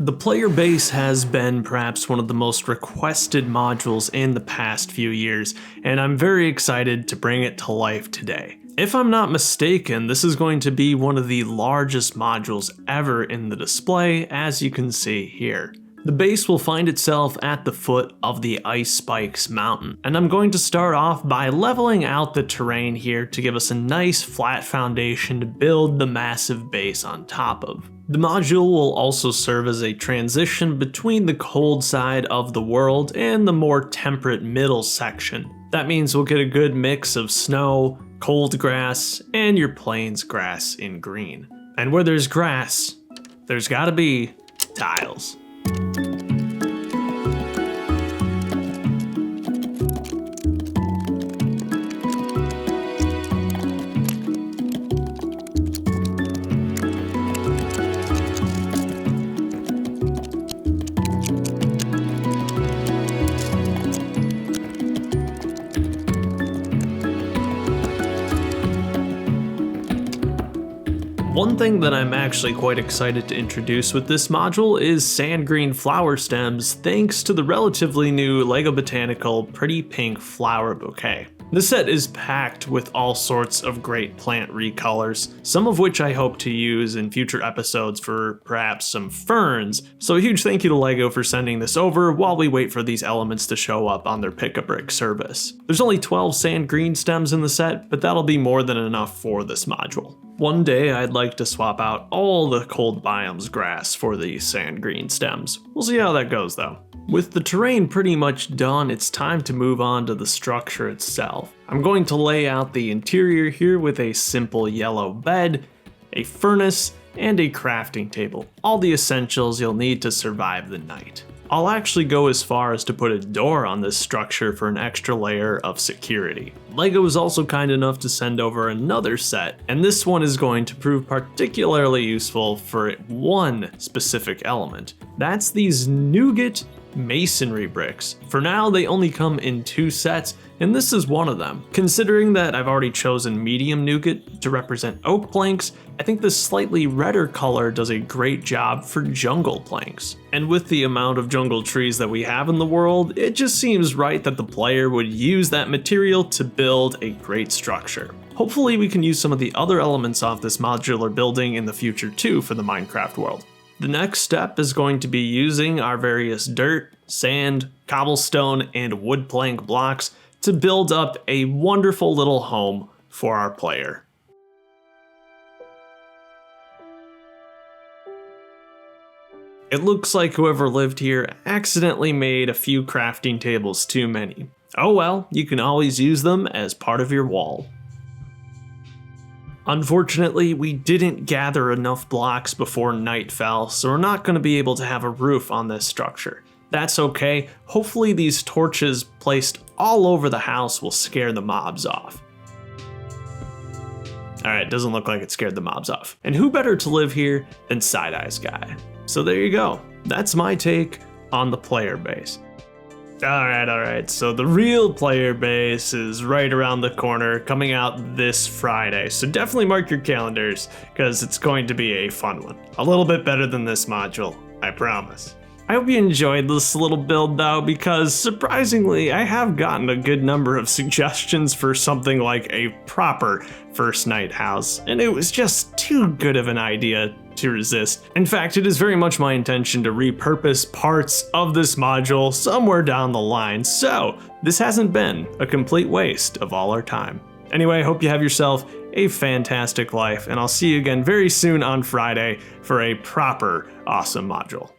The player base has been perhaps one of the most requested modules in the past few years, and I'm very excited to bring it to life today. If I'm not mistaken, this is going to be one of the largest modules ever in the display, as you can see here. The base will find itself at the foot of the Ice Spikes mountain, and I'm going to start off by leveling out the terrain here to give us a nice flat foundation to build the massive base on top of. The module will also serve as a transition between the cold side of the world and the more temperate middle section. That means we'll get a good mix of snow, cold grass, and your plains grass in green. And where there's grass, there's gotta be tiles. One thing that I'm actually quite excited to introduce with this module is sand green flower stems, thanks to the relatively new LEGO Botanical Pretty Pink Flower Bouquet. This set is packed with all sorts of great plant recolors, some of which I hope to use in future episodes for perhaps some ferns, so a huge thank you to LEGO for sending this over while we wait for these elements to show up on their Pick-a-Brick service. There's only 12 sand green stems in the set, but that'll be more than enough for this module. One day I'd like to swap out all the cold biomes grass for these sand green stems. We'll see how that goes though. With the terrain pretty much done, it's time to move on to the structure itself. I'm going to lay out the interior here with a simple yellow bed, a furnace, and a crafting table. All the essentials you'll need to survive the night. I'll actually go as far as to put a door on this structure for an extra layer of security. LEGO was also kind enough to send over another set, and this one is going to prove particularly useful for one specific element. That's these Nougat masonry bricks. For now, they only come in 2 sets, and this is one of them. Considering that I've already chosen medium nougat to represent oak planks, I think this slightly redder color does a great job for jungle planks. And with the amount of jungle trees that we have in the world, it just seems right that the player would use that material to build a great structure. Hopefully we can use some of the other elements off this modular building in the future too for the Minecraft world. The next step is going to be using our various dirt, sand, cobblestone, and wood plank blocks to build up a wonderful little home for our player. It looks like whoever lived here accidentally made a few crafting tables too many. Oh well, you can always use them as part of your wall. Unfortunately, we didn't gather enough blocks before night fell, so we're not going to be able to have a roof on this structure. That's okay, hopefully these torches placed all over the house will scare the mobs off. Alright, doesn't look like it scared the mobs off. And who better to live here than Side Eyes Guy? So there you go, that's my take on the player base. Alright, so the real player base is right around the corner, coming out this Friday, so definitely mark your calendars, because it's going to be a fun one. A little bit better than this module, I promise. I hope you enjoyed this little build though, because surprisingly, I have gotten a good number of suggestions for something like a proper first night house, and it was just too good of an idea to resist. In fact, it is very much my intention to repurpose parts of this module somewhere down the line, so this hasn't been a complete waste of all our time. Anyway, I hope you have yourself a fantastic life, and I'll see you again very soon on Friday for a proper awesome module.